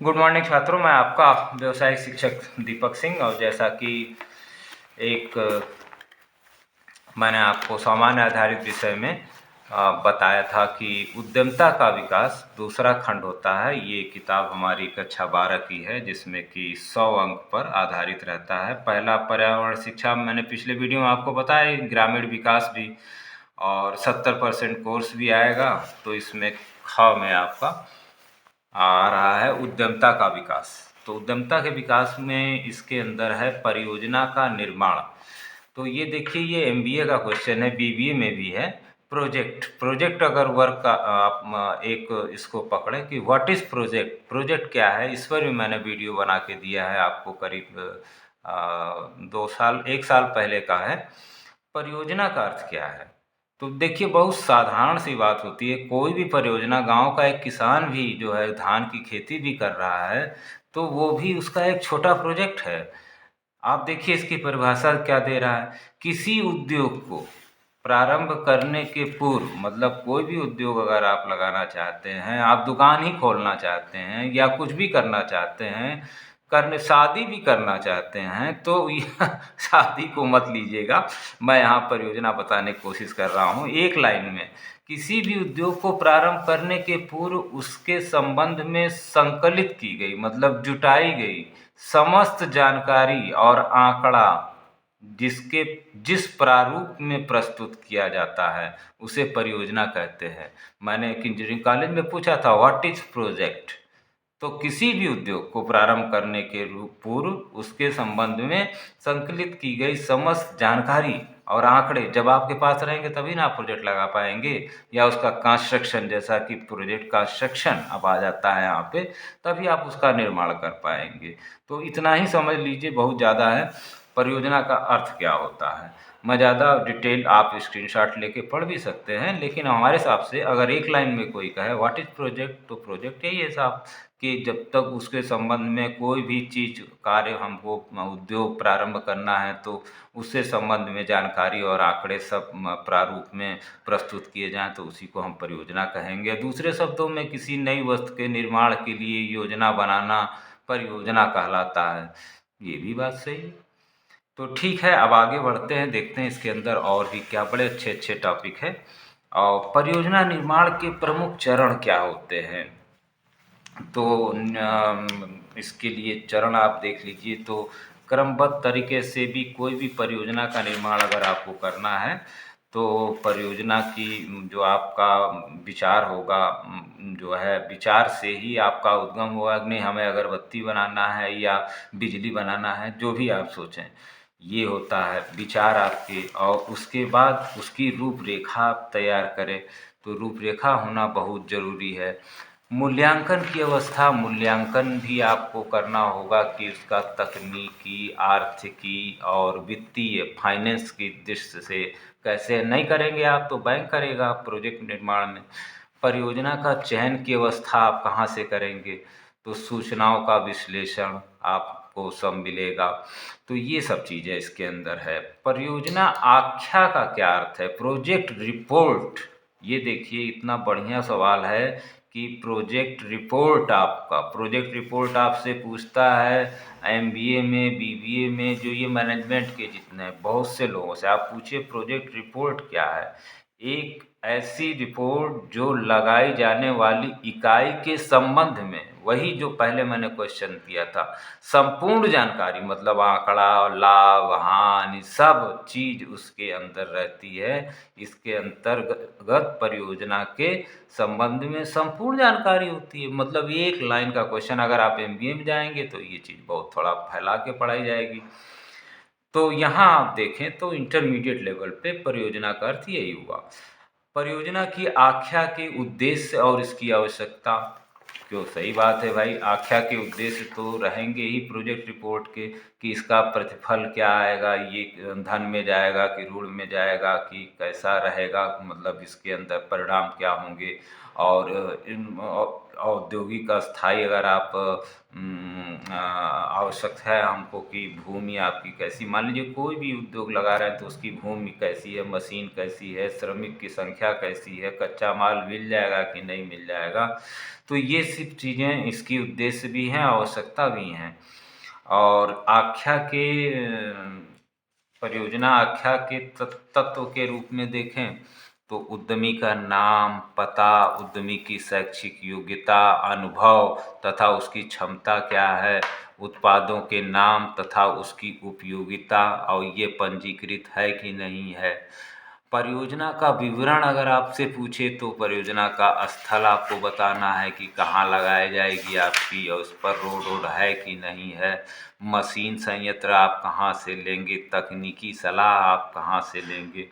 Good morning छात्रों, मैं आपका व्यवसायिक शिक्षक दीपक सिंह। और जैसा कि एक मैंने आपको सामान्य आधारित विषय में बताया था कि उद्यमता का विकास दूसरा खंड होता है। ये किताब हमारी कक्षा 12 की है, जिसमें कि 100 अंक पर आधारित रहता है। पहला पर्यावरण शिक्षा मैंने पिछले वीडियो में आपको बताया, ग्रामीण विकास भी, और 70% कोर्स भी आएगा। तो इसमें ख में आपका आ रहा है उद्यमता का विकास। तो उद्यमता के विकास में इसके अंदर है परियोजना का निर्माण। तो ये देखिए, ये एमबीए का क्वेश्चन है, बीबीए में भी है। प्रोजेक्ट अगर वर्क का आप एक इसको पकड़ें कि व्हाट इज़ प्रोजेक्ट क्या है, इस पर भी मैंने वीडियो बना के दिया है आपको। करीब 2 साल 1 साल पहले का है। परियोजना का अर्थ क्या है? तो देखिए, बहुत साधारण सी बात होती है। कोई भी परियोजना, गांव का एक किसान भी जो है धान की खेती भी कर रहा है, तो वो भी उसका एक छोटा प्रोजेक्ट है। आप देखिए इसकी परिभाषा क्या दे रहा है। किसी उद्योग को प्रारंभ करने के पूर्व, मतलब कोई भी उद्योग अगर आप लगाना चाहते हैं, आप दुकान ही खोलना चाहते हैं या कुछ भी करना चाहते हैं, शादी भी करना चाहते हैं, तो शादी को मत लीजिएगा। मैं यहाँ परियोजना बताने की कोशिश कर रहा हूँ एक लाइन में। किसी भी उद्योग को प्रारंभ करने के पूर्व उसके संबंध में संकलित की गई, मतलब जुटाई गई समस्त जानकारी और आंकड़ा जिसके जिस प्रारूप में प्रस्तुत किया जाता है, उसे परियोजना कहते हैं। मैंने एक इंजीनियरिंग कॉलेज में पूछा था, व्हाट इज प्रोजेक्ट? तो किसी भी उद्योग को प्रारंभ करने के पूर्व उसके संबंध में संकलित की गई समस्त जानकारी और आंकड़े जब आपके पास रहेंगे तभी ना आप प्रोजेक्ट लगा पाएंगे। या उसका कंस्ट्रक्शन, जैसा कि प्रोजेक्ट कंस्ट्रक्शन अब आ जाता है यहाँ पे, तभी आप उसका निर्माण कर पाएंगे। तो इतना ही समझ लीजिए, बहुत ज़्यादा है। परियोजना का अर्थ क्या होता है, मैं ज़्यादा डिटेल आप स्क्रीनशॉट लेके पढ़ भी सकते हैं, लेकिन हमारे हिसाब से अगर एक लाइन में कोई कहे व्हाट इज़ प्रोजेक्ट, तो प्रोजेक्ट यही है साहब कि जब तक उसके संबंध में कोई भी चीज़ कार्य हमको उद्योग प्रारंभ करना है, तो उससे संबंध में जानकारी और आंकड़े सब प्रारूप में प्रस्तुत किए जाएं, तो उसी को हम परियोजना कहेंगे। दूसरे शब्दों में, किसी नई वस्तु के निर्माण के लिए योजना बनाना परियोजना कहलाता है। ये भी बात सही है। तो ठीक है, अब आगे बढ़ते हैं, देखते हैं इसके अंदर और भी क्या बड़े अच्छे अच्छे टॉपिक है। और परियोजना निर्माण के प्रमुख चरण क्या होते हैं, तो इसके लिए चरण आप देख लीजिए। तो क्रमबद्ध तरीके से भी कोई भी परियोजना का निर्माण अगर आपको करना है, तो परियोजना की जो आपका विचार होगा, जो है विचार से ही आपका उद्गम होगा कि नहीं, हमें अगरबत्ती बनाना है या बिजली बनाना है, जो भी आप सोचें, ये होता है विचार आपके। और उसके बाद उसकी रूपरेखा आप तैयार करें। तो रूपरेखा होना बहुत ज़रूरी है। मूल्यांकन की अवस्था, मूल्यांकन भी आपको करना होगा कि उसका तकनीकी, आर्थिकी और वित्तीय, फाइनेंस की दृष्टि से कैसे। नहीं करेंगे आप तो बैंक करेगा प्रोजेक्ट निर्माण में। परियोजना का चयन की अवस्था आप कहाँ से करेंगे, तो सूचनाओं का विश्लेषण आपको सब मिलेगा। तो ये सब चीज़ें इसके अंदर है। परियोजना आख्या का क्या अर्थ है, प्रोजेक्ट रिपोर्ट। ये देखिए, इतना बढ़िया सवाल है कि प्रोजेक्ट रिपोर्ट आपसे पूछता है एमबीए में, बीबीए में, जो ये मैनेजमेंट के जितने बहुत से लोगों से आप पूछिए प्रोजेक्ट रिपोर्ट क्या है। एक ऐसी रिपोर्ट जो लगाई जाने वाली इकाई के संबंध में, वही जो पहले मैंने क्वेश्चन दिया था, संपूर्ण जानकारी, मतलब आंकड़ा, लाभ, हानि, सब चीज उसके अंदर रहती है। इसके अंतर्गत परियोजना के संबंध में संपूर्ण जानकारी होती है। मतलब एक लाइन का क्वेश्चन, अगर आप एमबीए में जाएंगे तो ये चीज़ बहुत थोड़ा फैला के पढ़ाई जाएगी। तो यहाँ आप देखें तो इंटरमीडिएट लेवल पे परियोजना का अर्थ यही हुआ। परियोजना की आख्या के उद्देश्य और इसकी आवश्यकता। क्यों, सही बात है भाई, आख्या के उद्देश्य तो रहेंगे ही प्रोजेक्ट रिपोर्ट के, कि इसका प्रतिफल क्या आएगा, ये धन में जाएगा कि ऋण में जाएगा कि कैसा रहेगा, मतलब इसके अंदर परिणाम क्या होंगे। और औद्योगिक स्थायी अगर आप आवश्यक है हमको कि भूमि आपकी कैसी, मान लीजिए कोई भी उद्योग लगा रहे हैं तो उसकी भूमि कैसी है, मशीन कैसी है, श्रमिक की संख्या कैसी है, कच्चा माल मिल जाएगा कि नहीं मिल जाएगा। तो ये सब चीज़ें इसकी उद्देश्य भी हैं, आवश्यकता भी हैं। और आख्या के परियोजना आख्या के तत्व के रूप में देखें तो उद्यमी का नाम, पता, उद्यमी की शैक्षिक योग्यता, अनुभव तथा उसकी क्षमता क्या है, उत्पादों के नाम तथा उसकी उपयोगिता और ये पंजीकृत है कि नहीं है। परियोजना का विवरण अगर आपसे पूछे तो परियोजना का स्थल आपको बताना है कि कहाँ लगाई जाएगी आपकी, और उस पर रोड है कि नहीं है, मशीन संयंत्र आप कहाँ से लेंगे, तकनीकी सलाह आप कहाँ से लेंगे।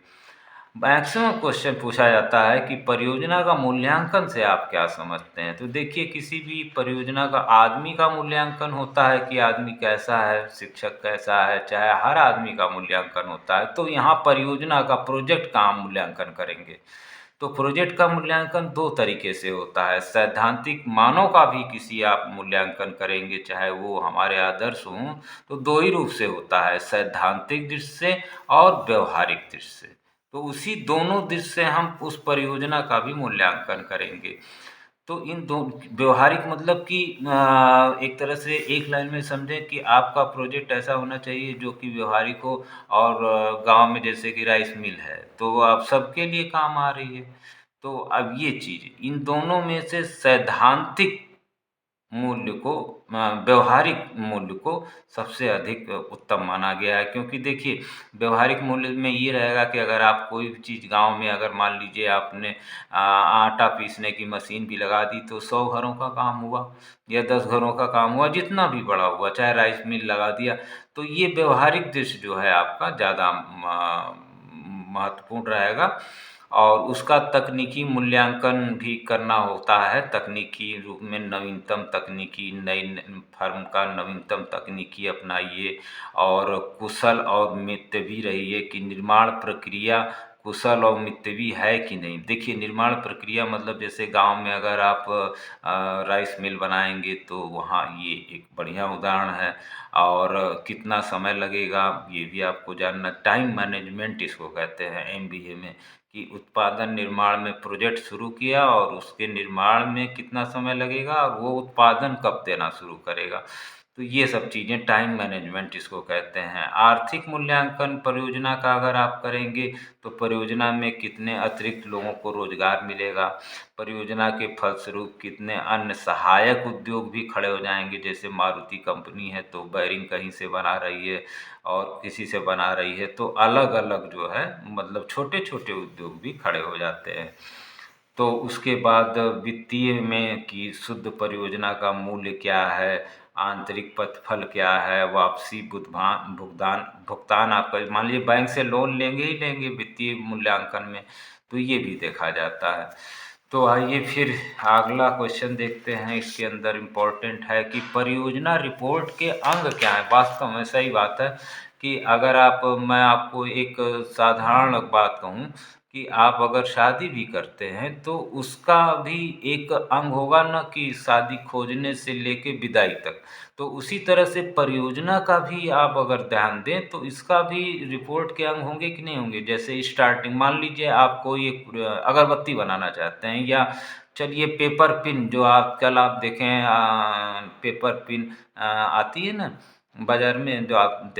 मैक्सिमम क्वेश्चन पूछा जाता है कि परियोजना का मूल्यांकन से आप क्या समझते हैं। तो देखिए, किसी भी परियोजना का आदमी का मूल्यांकन होता है कि आदमी कैसा है, शिक्षक कैसा है, चाहे हर आदमी का मूल्यांकन होता है। तो यहाँ परियोजना का, प्रोजेक्ट का हम मूल्यांकन करेंगे। तो प्रोजेक्ट का मूल्यांकन दो तरीके से होता है। सैद्धांतिक मानों का भी किसी आप मूल्यांकन करेंगे, चाहे वो हमारे आदर्श हों, तो दो ही रूप से होता है, सैद्धांतिक दृष्टि से और व्यवहारिक दृष्टि से। तो उसी दोनों दृष्टि से हम उस परियोजना का भी मूल्यांकन करेंगे। तो इन दो, व्यवहारिक मतलब कि एक तरह से एक लाइन में समझें कि आपका प्रोजेक्ट ऐसा होना चाहिए जो कि व्यवहारिक हो, और गांव में जैसे कि राइस मिल है तो आप सबके लिए काम आ रही है। तो अब ये चीज़, इन दोनों में से सैद्धांतिक मूल्य को, व्यवहारिक मूल्य को सबसे अधिक उत्तम माना गया है। क्योंकि देखिए, व्यवहारिक मूल्य में ये रहेगा कि अगर आप कोई भी चीज़ गांव में, अगर मान लीजिए आपने आटा पीसने की मशीन भी लगा दी तो 100 घरों का काम हुआ या 10 घरों का काम हुआ, जितना भी बड़ा हुआ, चाहे राइस मिल लगा दिया। तो ये व्यवहारिक दृश्य जो है आपका ज़्यादा महत्वपूर्ण रहेगा। और उसका तकनीकी मूल्यांकन भी करना होता है। तकनीकी रूप में नवीनतम तकनीकी, नई फर्म का नवीनतम तकनीकी अपनाइए, और कुशल और मितव्ययी रहिए कि निर्माण प्रक्रिया कुशल और मितव्ययी है कि नहीं। देखिए, निर्माण प्रक्रिया मतलब जैसे गांव में अगर आप राइस मिल बनाएंगे तो वहाँ ये एक बढ़िया उदाहरण है। और कितना समय लगेगा ये भी आपको जानना, टाइम मैनेजमेंट इसको कहते हैं एमबीए में, कि उत्पादन निर्माण में प्रोजेक्ट शुरू किया और उसके निर्माण में कितना समय लगेगा और वो उत्पादन कब देना शुरू करेगा। तो ये सब चीज़ें टाइम मैनेजमेंट इसको कहते हैं। आर्थिक मूल्यांकन परियोजना का अगर आप करेंगे तो परियोजना में कितने अतिरिक्त लोगों को रोजगार मिलेगा, परियोजना के फलस्वरूप कितने अन्य सहायक उद्योग भी खड़े हो जाएंगे। जैसे मारुति कंपनी है तो बैरिंग कहीं से बना रही है और किसी से बना रही है, तो अलग अलग जो है मतलब छोटे छोटे उद्योग भी खड़े हो जाते हैं। तो उसके बाद वित्तीय में कि शुद्ध परियोजना का मूल्य क्या है, आंतरिक प्रतिफल क्या है, वापसी भुगतान भुगतान भुगतान आपका, मान लीजिए बैंक से लोन लेंगे ही लेंगे वित्तीय मूल्यांकन में, तो ये भी देखा जाता है। तो आइए फिर अगला क्वेश्चन देखते हैं। इसके अंदर इम्पोर्टेंट है कि परियोजना रिपोर्ट के अंग क्या है। वास्तव में सही बात है कि अगर आप, मैं आपको एक साधारण बात कहूँ कि आप अगर शादी भी करते हैं तो उसका भी एक अंग होगा ना, कि शादी खोजने से लेके विदाई तक। तो उसी तरह से परियोजना का भी आप अगर ध्यान दें तो इसका भी रिपोर्ट के अंग होंगे कि नहीं होंगे। जैसे स्टार्टिंग, मान लीजिए आप कोई एक अगरबत्ती बनाना चाहते हैं, या चलिए पेपर पिन, जो आजकल आप देखें पेपर पिन आती है ना बाज़ार में, जो आप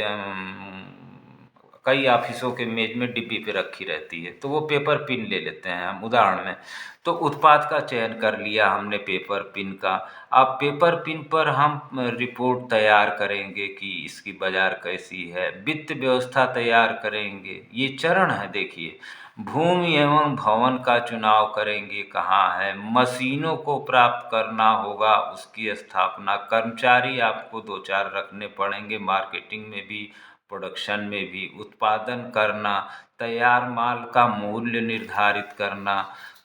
कई ऑफिसों के मेज में डिब्बी पे रखी रहती है, तो वो पेपर पिन ले लेते हैं हम उदाहरण में। तो उत्पाद का चयन कर लिया हमने पेपर पिन का। अब पेपर पिन पर हम रिपोर्ट तैयार करेंगे कि इसकी बाजार कैसी है, वित्त व्यवस्था तैयार करेंगे, ये चरण है। देखिए, भूमि एवं भवन का चुनाव करेंगे कहाँ है, मशीनों को प्राप्त करना होगा, उसकी स्थापना, कर्मचारी आपको 2-4 रखने पड़ेंगे, मार्केटिंग में भी प्रोडक्शन में भी, उत्पादन करना, तैयार माल का मूल्य निर्धारित करना,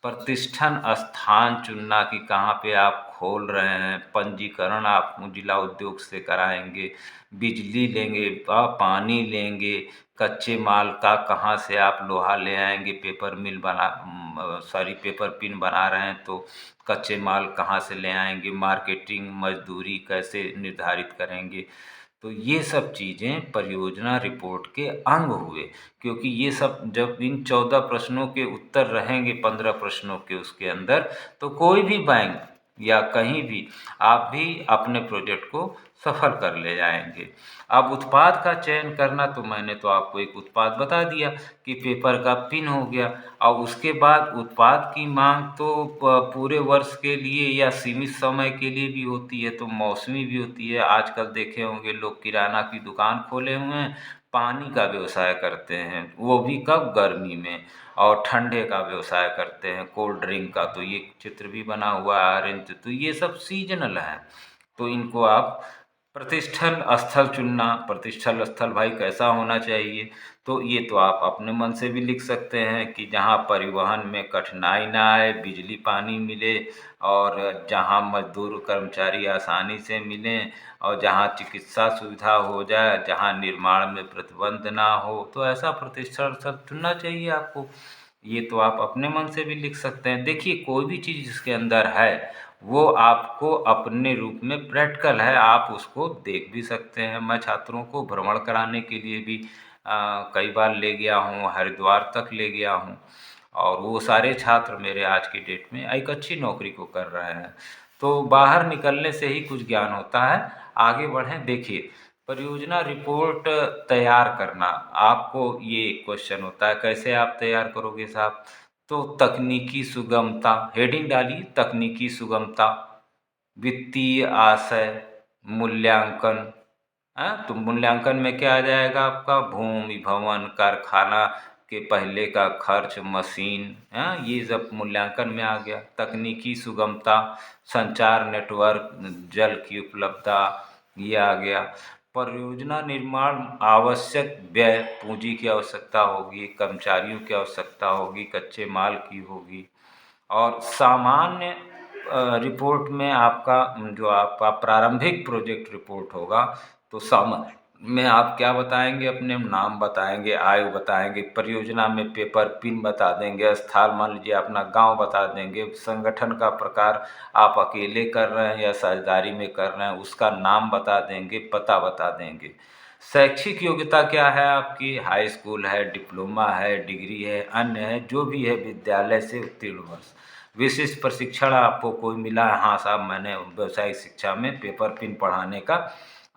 प्रतिष्ठान स्थान चुनना कि कहाँ पे आप खोल रहे हैं, पंजीकरण आप जिला उद्योग से कराएंगे, बिजली लेंगे, पानी लेंगे, कच्चे माल का कहाँ से आप लोहा ले आएंगे, पेपर मिल पेपर पिन बना रहे हैं तो कच्चे माल कहाँ से ले आएंगे, मार्केटिंग मजदूरी कैसे निर्धारित करेंगे। तो ये सब चीज़ें परियोजना रिपोर्ट के अंग हुए, क्योंकि ये सब जब इन 14 प्रश्नों के उत्तर रहेंगे 15 प्रश्नों के उसके अंदर, तो कोई भी बैंक या कहीं भी आप भी अपने प्रोजेक्ट को सफल कर ले जाएंगे। अब उत्पाद का चयन करना, तो मैंने तो आपको एक उत्पाद बता दिया कि पेपर का पिन हो गया। और उसके बाद उत्पाद की मांग तो पूरे वर्ष के लिए या सीमित समय के लिए भी होती है, तो मौसमी भी होती है। आजकल देखे होंगे लोग किराना की दुकान खोले हुए हैं, पानी का व्यवसाय करते हैं, वो भी कब, गर्मी में। और ठंडे का व्यवसाय करते हैं, कोल्ड ड्रिंक का, तो ये चित्र भी बना हुआ है ऑरेंज। तो ये सब सीजनल है, तो इनको आप प्रतिष्ठल स्थल चुनना, प्रतिष्ठल स्थल भाई कैसा होना चाहिए, तो ये तो आप अपने मन से भी लिख सकते हैं कि जहाँ परिवहन में कठिनाई ना आए, बिजली पानी मिले, और जहाँ मजदूर कर्मचारी आसानी से मिलें, और जहाँ चिकित्सा सुविधा हो जाए, जहाँ निर्माण में प्रतिबंध ना हो, तो ऐसा प्रतिष्ठल स्थल चुनना चाहिए आपको। ये तो आप अपने मन से भी लिख सकते हैं। देखिए, कोई भी चीज़ जिसके अंदर है वो आपको अपने रूप में प्रैक्टिकल है, आप उसको देख भी सकते हैं। मैं छात्रों को भ्रमण कराने के लिए भी कई बार ले गया हूँ, हरिद्वार तक ले गया हूँ, और वो सारे छात्र मेरे आज की डेट में एक अच्छी नौकरी को कर रहे हैं। तो बाहर निकलने से ही कुछ ज्ञान होता है। आगे बढ़ें। देखिए, परियोजना रिपोर्ट तैयार करना, आपको ये क्वेश्चन होता है कैसे आप तैयार करोगे साहब, तो तकनीकी सुगमता, हेडिंग डालिए तकनीकी सुगमता, वित्तीय आशय, मूल्यांकन। तो मूल्यांकन में क्या आ जाएगा आपका, भूमि, भवन, कारखाना के पहले का खर्च, मशीन, ये सब मूल्यांकन में आ गया। तकनीकी सुगमता, संचार नेटवर्क, जल की उपलब्धता, ये आ गया। परियोजना निर्माण आवश्यक व्यय, पूंजी की आवश्यकता होगी, कर्मचारियों की आवश्यकता होगी, कच्चे माल की होगी। और सामान्य रिपोर्ट में आपका जो आपका प्रारंभिक प्रोजेक्ट रिपोर्ट होगा, तो सामान्य में आप क्या बताएंगे, अपने नाम बताएंगे, आयु बताएंगे, परियोजना में पेपर पिन बता देंगे, स्थल मान लीजिए अपना गांव बता देंगे, संगठन का प्रकार आप अकेले कर रहे हैं या साझेदारी में कर रहे हैं उसका नाम बता देंगे, पता बता देंगे। शैक्षिक योग्यता क्या है आपकी, हाई स्कूल है, डिप्लोमा है, डिग्री है, अन्य है, जो भी है विद्यालय से उत्तीर्ण वर्ष। विशिष्ट प्रशिक्षण आपको कोई मिला है, हाँ साहब मैंने व्यावसायिक शिक्षा में पेपर पिन पढ़ाने का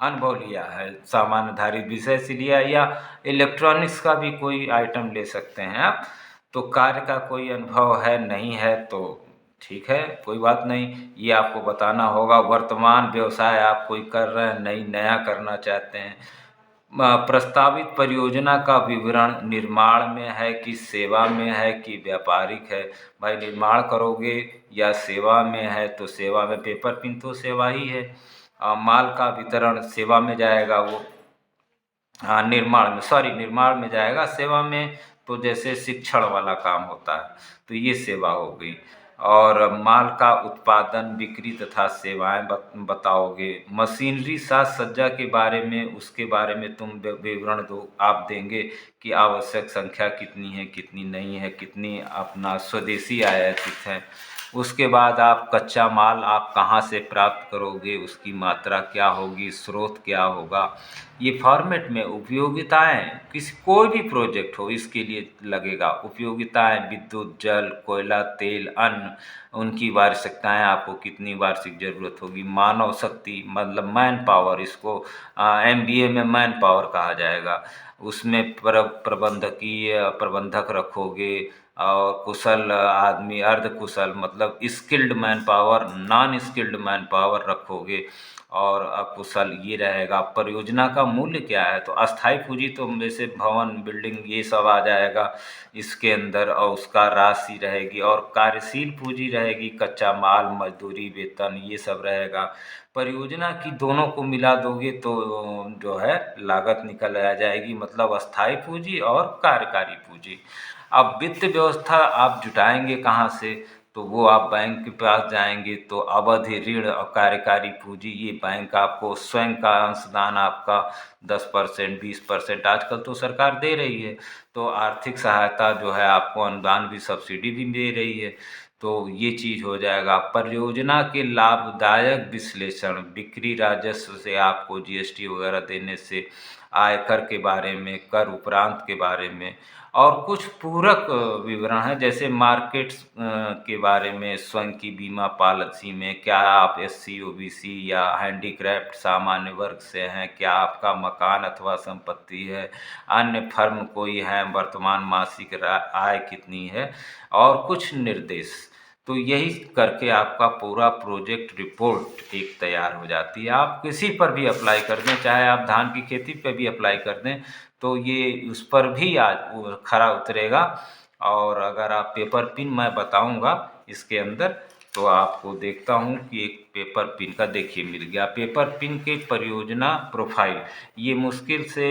अनुभव लिया है, सामान्य आधारित विषय से लिया, या इलेक्ट्रॉनिक्स का भी कोई आइटम ले सकते हैं आप। तो कार्य का कोई अनुभव है नहीं है तो ठीक है, कोई बात नहीं, ये आपको बताना होगा। वर्तमान व्यवसाय आप कोई कर रहे हैं, नहीं नया करना चाहते हैं। प्रस्तावित परियोजना का विवरण निर्माण में है कि सेवा में है कि व्यापारिक है। भाई निर्माण करोगे या सेवा में है, तो सेवा में पेपर पिन तो सेवा ही है। माल का वितरण सेवा में जाएगा वो, हाँ निर्माण में जाएगा, सेवा में तो जैसे शिक्षण वाला काम होता है तो ये सेवा हो गई। और माल का उत्पादन, बिक्री तथा सेवाएं बताओगे। मशीनरी साज सज्जा के बारे में, उसके बारे में तुम विवरण दो, आप देंगे कि आवश्यक संख्या कितनी है, कितनी नहीं है, कितनी अपना स्वदेशी आयातित है। उसके बाद आप कच्चा माल आप कहाँ से प्राप्त करोगे, उसकी मात्रा क्या होगी, स्रोत क्या होगा। ये फॉर्मेट में उपयोगिताएं, किसी कोई भी प्रोजेक्ट हो इसके लिए लगेगा। उपयोगिताएं, विद्युत, जल, कोयला, तेल, अन्न, उनकी वार्षिकताएं, आपको कितनी वार्षिक ज़रूरत होगी। मानव शक्ति मतलब मैन पावर, इसको MBA में मैन पावर कहा जाएगा। उसमें प्रबंधकीय प्रबंधक रखोगे, और कुशल आदमी, अर्ध कुशल मतलब skilled man power, non skilled man power रखोगे, और अकुशल ये रहेगा। परियोजना का मूल्य क्या है, तो अस्थाई पूंजी तो जैसे भवन, बिल्डिंग, ये सब आ जाएगा इसके अंदर, और उसका राशि रहेगी। और कार्यशील पूंजी रहेगी, कच्चा माल, मजदूरी, वेतन, ये सब रहेगा। परियोजना की दोनों को मिला दोगे तो जो है लागत निकल आ जाएगी, मतलब अस्थाई पूंजी और कार्यकारी पूंजी। अब वित्त व्यवस्था आप जुटाएंगे कहाँ से? तो वो आप बैंक के पास जाएंगे तो अवधि ऋण और कार्यकारी पूंजी, ये बैंक आपको स्वयं का अंशदान आपका 10% 20% आजकल तो सरकार दे रही है। तो आर्थिक सहायता जो है आपको अनुदान भी, सब्सिडी भी दे रही है। तो ये चीज़ हो जाएगा। परियोजना के लाभदायक विश्लेषण, बिक्री राजस्व से आपको जीएसटी वगैरह देने से, आयकर के बारे में, कर उपरांत के बारे में, और कुछ पूरक विवरण है जैसे मार्केट्स के बारे में, स्वयं की बीमा पॉलिसी में क्या आप एससी ओबीसी या हैंडीक्रैफ्ट सामान्य वर्ग से हैं, क्या आपका मकान अथवा संपत्ति है, अन्य फर्म कोई है, वर्तमान मासिक आय कितनी है, और कुछ निर्देश। तो यही करके आपका पूरा प्रोजेक्ट रिपोर्ट एक तैयार हो जाती है। आप किसी पर भी अप्लाई कर दें, चाहे आप धान की खेती पे भी अप्लाई कर दें तो ये उस पर भी आज वो खरा उतरेगा। और अगर आप पेपर पिन मैं बताऊंगा इसके अंदर, तो आपको देखता हूँ कि एक पेपर पिन का देखिए मिल गया। पेपर पिन के परियोजना प्रोफाइल, ये मुश्किल से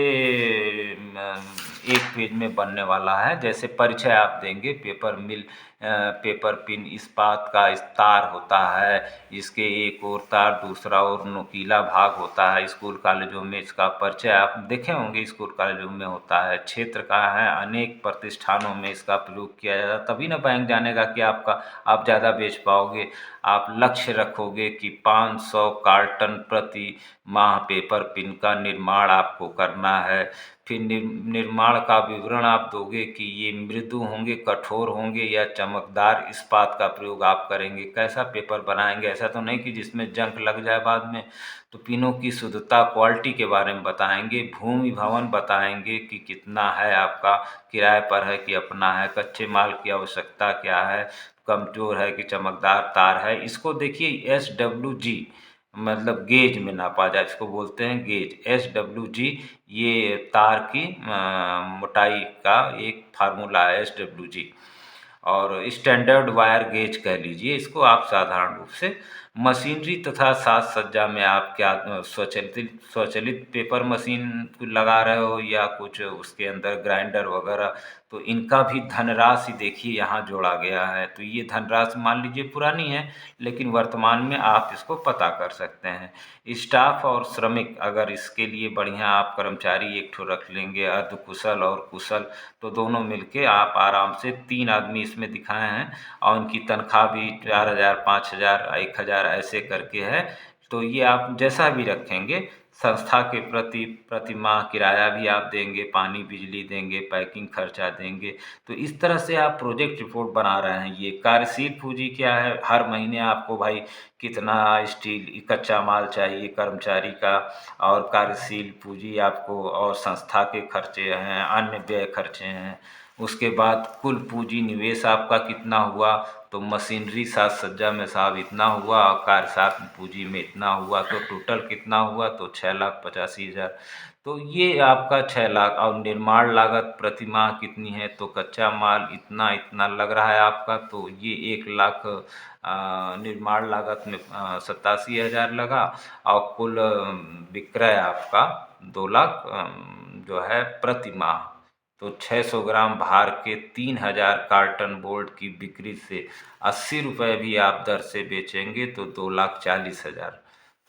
एक पेज में बनने वाला है। जैसे परिचय आप देंगे, पेपर मिल पेपर पिन इस्पात का तार होता है, इसके एक और तार दूसरा और नुकीला भाग होता है। स्कूल कॉलेजों में इसका परिचय आप देखे होंगे, स्कूल कॉलेजों में होता है। क्षेत्र का है, अनेक प्रतिष्ठानों में इसका प्रयोग किया जाता है। तभी ना बैंक जानेगा कि आप ज़्यादा बेच पाओगे। आप लक्ष्य रखोगे कि 500 कार्टन प्रति माह पेपर पिन का निर्माण आपको करना है। फिर निर्माण का विवरण आप दोगे कि ये मृदु होंगे, कठोर होंगे या चमकदार इस्पात का प्रयोग आप करेंगे। कैसा पेपर बनाएंगे, ऐसा तो नहीं कि जिसमें जंग लग जाए बाद में। तो पिनों की शुद्धता, क्वालिटी के बारे में बताएंगे। भूमि भवन बताएंगे कि कितना है, आपका किराए पर है कि अपना है, कच्चे माल की आवश्यकता क्या है, कमजोर है कि चमकदार तार है। इसको देखिए SWG, मतलब गेज में नापा जाए, इसको बोलते हैं गेज, SWG। ये तार की मोटाई का एक फार्मूला है SWG। और स्टैंडर्ड वायर गेज कह लीजिए इसको आप साधारण रूप से। मशीनरी तथा साज सज्जा में आप क्या स्वचालित पेपर मशीन लगा रहे हो या कुछ उसके अंदर ग्राइंडर वगैरह, तो इनका भी धनराशि देखिए यहाँ जोड़ा गया है। तो ये धनराशि मान लीजिए पुरानी है, लेकिन वर्तमान में आप इसको पता कर सकते हैं। स्टाफ और श्रमिक, अगर इसके लिए बढ़िया आप कर्मचारी एक ठो रख लेंगे, अर्ध कुशल और कुशल, तो दोनों मिलके आप आराम से 3 आदमी इसमें दिखाए हैं और उनकी तनख्वाह भी 4000 5000 1000 ऐसे करके है। तो ये आप जैसा भी रखेंगे, संस्था के प्रति प्रति माह किराया भी आप देंगे, पानी बिजली देंगे, पैकिंग खर्चा देंगे। तो इस तरह से आप प्रोजेक्ट रिपोर्ट बना रहे हैं। ये कार्यशील पूंजी क्या है, हर महीने आपको भाई कितना स्टील कच्चा माल चाहिए कर्मचारी का, और कार्यशील पूंजी आपको, और संस्था के खर्चे हैं, अन्य व्यय खर्चे हैं। उसके बाद कुल पूंजी निवेश आपका कितना हुआ, तो मशीनरी साज सज्जा में साहब इतना हुआ, और कार्य साथ पूंजी में इतना हुआ, तो टोटल कितना हुआ, तो 6,85,000। तो ये आपका 6 लाख। और निर्माण लागत प्रति माह कितनी है, तो कच्चा माल इतना इतना लग रहा है आपका, तो ये 1 लाख निर्माण लागत में 87,000 लगा। और कुल विक्रय आपका 2 लाख जो है प्रति माह। तो 600 ग्राम भार के 3000 कार्टन बोर्ड की बिक्री से 80 रुपये भी आप दर से बेचेंगे तो 2,40,000।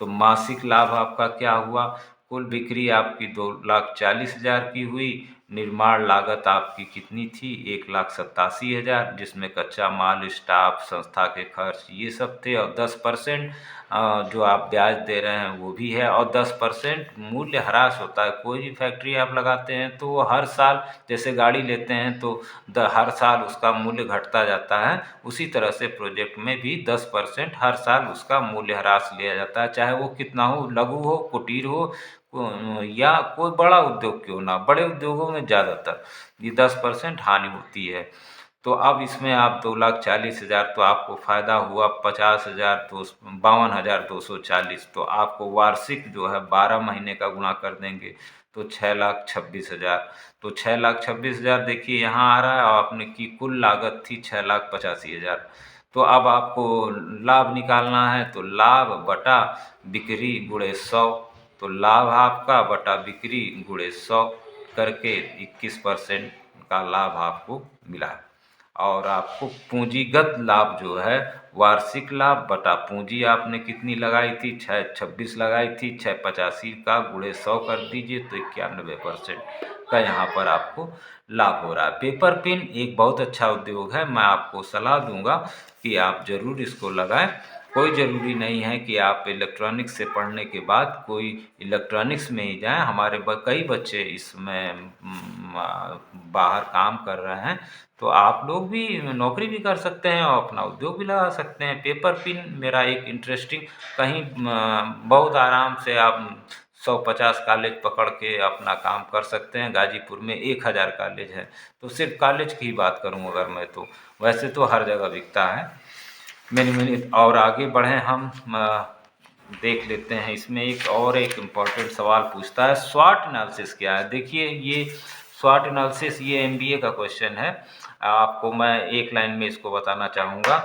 तो मासिक लाभ आपका क्या हुआ, कुल बिक्री आपकी 2,40,000 की हुई, निर्माण लागत आपकी कितनी थी 1,87,000, जिसमें कच्चा माल, स्टाफ, संस्था के खर्च ये सब थे, और 10% जो आप ब्याज दे रहे हैं वो भी है, और 10% मूल्य ह्रास होता है। कोई भी फैक्ट्री आप लगाते हैं तो वो हर साल, जैसे गाड़ी लेते हैं तो हर साल उसका मूल्य घटता जाता है, उसी तरह से प्रोजेक्ट में भी 10% हर साल उसका मूल्य ह्रास लिया जाता है। चाहे वो कितना हो, लघु हो, कुटीर हो, या कोई बड़ा उद्योग क्यों ना। बड़े उद्योगों में ज़्यादातर ये 10% हानि होती है। तो अब इसमें आप 2,40,000, तो आपको फ़ायदा हुआ 50,000, तो 52,240। तो आपको वार्षिक जो है 12 महीने का गुणा कर देंगे तो 6,26,000। तो 6,26,000 देखिए यहाँ आ रहा है, और आपने की कुल लागत थी 6,85,000। तो अब आपको लाभ निकालना है, तो लाभ बटा बिक्री गुणे 100। तो लाभ आपका बटा बिक्री गुणे 100 करके 21% का लाभ आपको मिला। और आपको पूंजीगत लाभ जो है वार्षिक लाभ बटा पूंजी आपने कितनी लगाई थी, 626 लगाई थी, 685 का गुणे 100 कर दीजिए तो 91% का यहाँ पर आपको लाभ हो रहा है। पेपर पिन एक बहुत अच्छा उद्योग है, मैं आपको सलाह दूंगा कि आप ज़रूर इसको लगाएं। कोई ज़रूरी नहीं है कि आप इलेक्ट्रॉनिक्स से पढ़ने के बाद कोई इलेक्ट्रॉनिक्स में ही जाएं। हमारे कई बच्चे इसमें बाहर काम कर रहे हैं, तो आप लोग भी नौकरी भी कर सकते हैं और अपना उद्योग भी लगा सकते हैं। पेपर पिन मेरा एक इंटरेस्टिंग, कहीं बहुत आराम से आप 150 कॉलेज पकड़ के अपना काम कर सकते हैं। गाजीपुर में 1000 कॉलेज है, तो सिर्फ कॉलेज की ही बात करूं अगर मैं, तो वैसे तो हर जगह बिकता है। मैंने और आगे बढ़ें हम, देख लेते हैं। इसमें एक इम्पॉर्टेंट सवाल पूछता है, स्वॉट एनालिसिस क्या है। देखिए ये स्वॉट एनालिसिस ये एमबीए का क्वेश्चन है। आपको मैं एक लाइन में इसको बताना चाहूँगा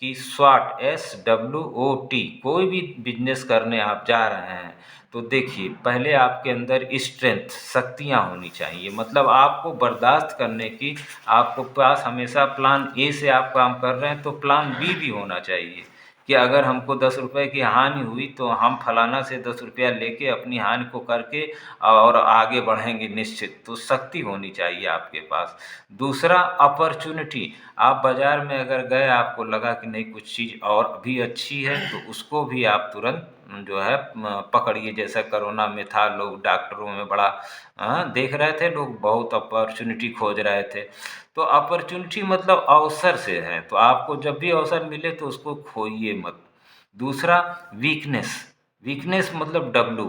कि स्वॉट SWOT, कोई भी बिजनेस करने आप जा रहे हैं तो देखिए पहले आपके अंदर स्ट्रेंथ, शक्तियाँ होनी चाहिए, मतलब आपको बर्दाश्त करने की, आपको पास हमेशा प्लान ए से आप काम कर रहे हैं तो प्लान बी भी होना चाहिए कि अगर हमको 10 रुपये की हानि हुई तो हम फलाना से 10 रुपया लेके अपनी हानि को करके और आगे बढ़ेंगे निश्चित। तो शक्ति होनी चाहिए आपके पास। दूसरा अपॉर्चुनिटी, आप बाज़ार में अगर गए, आपको लगा कि नहीं कुछ चीज़ और भी अच्छी है तो उसको भी आप तुरंत जो है पकड़िए। जैसा कोरोना में था, लोग डॉक्टरों में बड़ा देख रहे थे, लोग बहुत अपॉर्चुनिटी खोज रहे थे। तो अपॉर्चुनिटी मतलब अवसर से है, तो आपको जब भी अवसर मिले तो उसको खोइए मत। दूसरा वीकनेस, वीकनेस मतलब W,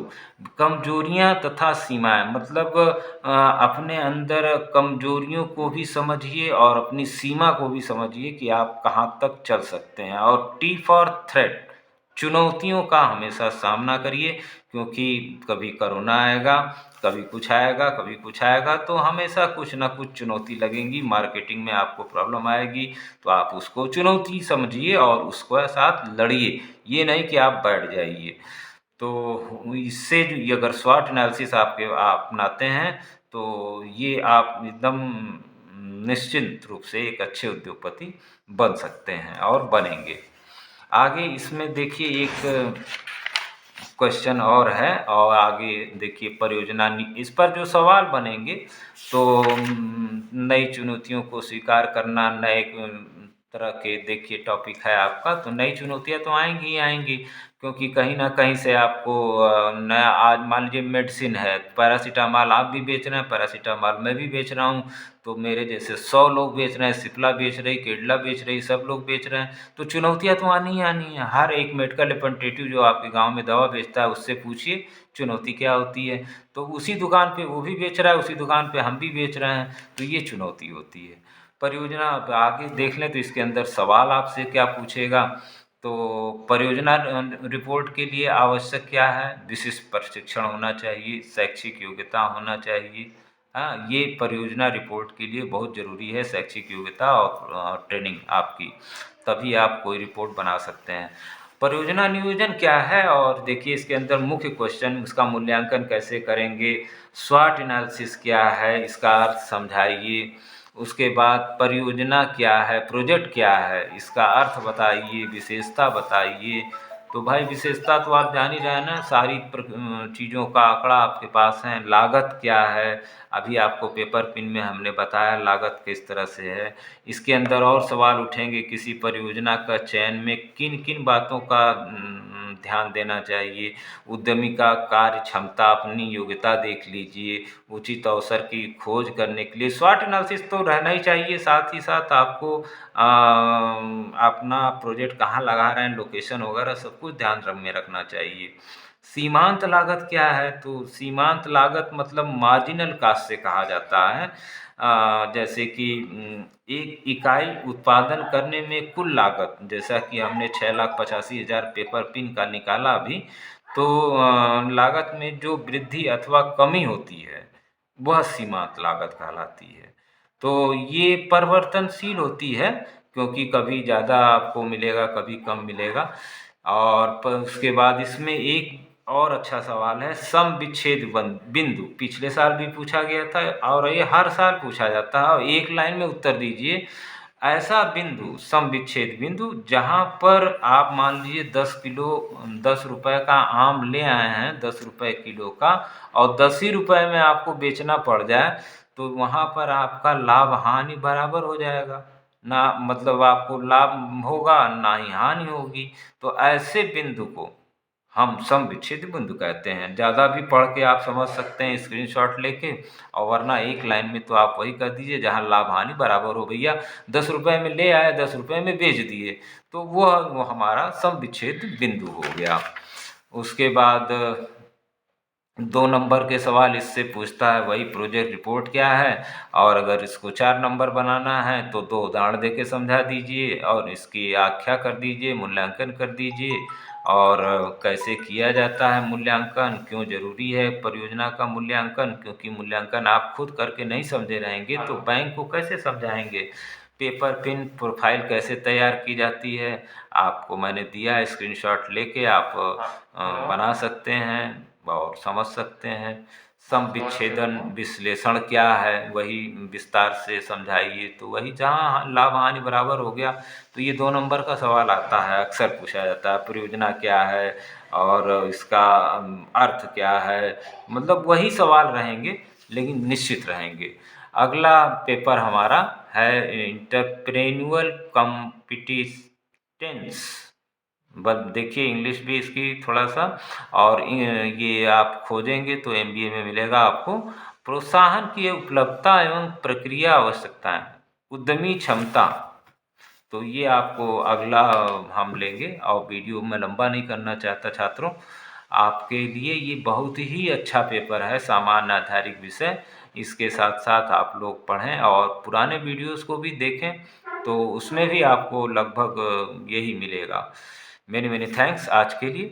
कमजोरियां तथा सीमाएं, मतलब अपने अंदर कमजोरियों को भी समझिए और अपनी सीमा को भी समझिए कि आप कहाँ तक चल सकते हैं। और T फॉर थ्रेट, चुनौतियों का हमेशा सामना करिए, क्योंकि कभी कोरोना आएगा, कभी कुछ आएगा, कभी कुछ आएगा, तो हमेशा कुछ ना कुछ चुनौती लगेंगी। मार्केटिंग में आपको प्रॉब्लम आएगी तो आप उसको चुनौती समझिए और उसके साथ लड़िए, ये नहीं कि आप बैठ जाइए। तो इससे जो ये अगर स्वॉट एनालिसिस आपके आप अपनाते हैं तो ये आप एकदम निश्चिंत रूप से एक अच्छे उद्योगपति बन सकते हैं और बनेंगे। आगे इसमें देखिए एक क्वेश्चन और है, और आगे देखिए परियोजना, इस पर जो सवाल बनेंगे तो नई चुनौतियों को स्वीकार करना, नए तरह के देखिए टॉपिक है आपका, तो नई चुनौतियां तो आएंगी ही आएंगी, क्योंकि कहीं ना कहीं से आपको नया, आज मान लीजिए मेडिसिन है, पैरासीटामॉल आप भी बेच रहे हैं, पैरासीटामॉल मैं भी बेच रहा हूँ, तो मेरे जैसे 100 लोग बेच रहे हैं, सिप्ला बेच रही, केडला बेच रही, सब लोग बेच रहे हैं, तो चुनौतियां तो आनी ही आनी है। हर एक मेडिकल रिप्रेजेंटेटिव जो आपके गांव में दवा बेचता है उससे पूछिए चुनौती क्या होती है, तो उसी दुकान पे वो भी बेच रहा है, उसी दुकान पे हम भी बेच रहे हैं, तो ये चुनौती होती है। परियोजना अब आगे देख लें तो इसके अंदर सवाल आपसे क्या पूछेगा, तो परियोजना रिपोर्ट के लिए आवश्यक क्या है, विशिष्ट प्रशिक्षण होना चाहिए, शैक्षिक योग्यता होना चाहिए। हाँ, ये परियोजना रिपोर्ट के लिए बहुत ज़रूरी है, शैक्षिक योग्यता और ट्रेनिंग आपकी, तभी आप कोई रिपोर्ट बना सकते हैं। परियोजना नियोजन क्या है, और देखिए इसके अंदर मुख्य क्वेश्चन, इसका मूल्यांकन कैसे करेंगे, स्वॉट एनालिसिस क्या है, इसका अर्थ समझाइए, उसके बाद परियोजना क्या है, प्रोजेक्ट क्या है, इसका अर्थ बताइए, विशेषता बताइए। तो भाई विशेषता तो आप जान ही रहे हैं ना, सारी चीज़ों का आंकड़ा आपके पास है। लागत क्या है, अभी आपको पेपर पिन में हमने बताया लागत किस तरह से है। इसके अंदर और सवाल उठेंगे, किसी परियोजना का चयन में किन किन बातों का ध्यान देना चाहिए, उद्यमी का कार्य क्षमता, अपनी योग्यता देख लीजिए, उचित अवसर की खोज करने के लिए स्वॉट एनालिसिस तो रहना ही चाहिए। साथ ही साथ आपको अपना प्रोजेक्ट कहाँ लगा रहे हैं, लोकेशन वगैरह सब कुछ ध्यान में रखना चाहिए। सीमांत लागत क्या है, तो सीमांत लागत मतलब मार्जिनल कॉस्ट से कहा जाता है। जैसे कि एक इकाई उत्पादन करने में कुल लागत, जैसा कि हमने 6,85,000 पेपर पिन का निकाला अभी, तो लागत में जो वृद्धि अथवा कमी होती है वह सीमांत लागत कहलाती है। तो ये परिवर्तनशील होती है, क्योंकि कभी ज़्यादा आपको मिलेगा, कभी कम मिलेगा। और उसके बाद इसमें एक और अच्छा सवाल है, सम विच्छेद बिंदु पिछले साल भी पूछा गया था और ये हर साल पूछा जाता है, और एक लाइन में उत्तर दीजिए। ऐसा बिंदु, सम विच्छेद बिंदु, जहाँ पर आप मान लीजिए 10 किलो 10 रुपए का आम ले आए हैं, 10 रुपए किलो का, और 10 ही रुपए में आपको बेचना पड़ जाए, तो वहाँ पर आपका लाभ हानि बराबर हो जाएगा ना, मतलब आपको लाभ होगा ना ही हानि होगी। तो ऐसे बिंदु को हम सम विच्छेद बिंदु कहते हैं। ज़्यादा भी पढ़ के आप समझ सकते हैं स्क्रीनशॉट लेके, और वरना एक लाइन में तो आप वही कर दीजिए जहाँ लाभ हानि बराबर हो। भैया 10 रुपए में ले आए, 10 रुपए में बेच दिए, तो वो हमारा सम विच्छेद बिंदु हो गया। उसके बाद 2 नंबर के सवाल इससे पूछता है, वही प्रोजेक्ट रिपोर्ट क्या है, और अगर इसको 4 नंबर बनाना है तो 2 उदाहरण दे के समझा दीजिए और इसकी व्याख्या कर दीजिए, मूल्यांकन कर दीजिए, और कैसे किया जाता है मूल्यांकन, क्यों ज़रूरी है परियोजना का मूल्यांकन, क्योंकि मूल्यांकन आप खुद करके नहीं समझे रहेंगे तो बैंक को कैसे समझाएंगे। पेपर पिन प्रोफाइल कैसे तैयार की जाती है, आपको मैंने दिया है, स्क्रीनशॉट लेके आप बना सकते हैं और समझ सकते हैं। सम विच्छेदन विश्लेषण क्या है, वही विस्तार से समझाइए, तो वही जहाँ लाभ हानि बराबर हो गया। तो ये 2 नंबर का सवाल आता है, अक्सर पूछा जाता है, परियोजना क्या है और इसका अर्थ क्या है, मतलब वही सवाल रहेंगे लेकिन निश्चित रहेंगे। अगला पेपर हमारा है इंटरप्रेन्युअल कॉम्पिटिटेंस। बस देखिए इंग्लिश भी इसकी थोड़ा सा, और ये आप खोजेंगे तो एमबीए में मिलेगा आपको। प्रोत्साहन की उपलब्धता एवं प्रक्रिया आवश्यकताएं, उद्यमी क्षमता। तो ये आपको अगला हम लेंगे, और वीडियो में लंबा नहीं करना चाहता छात्रों, आपके लिए ये बहुत ही अच्छा पेपर है, सामान्य आधारित विषय। इसके साथ साथ आप लोग पढ़ें और पुराने वीडियोस को भी देखें, तो उसमें भी आपको लगभग यही मिलेगा। मेनी मेनी थैंक्स आज के लिए।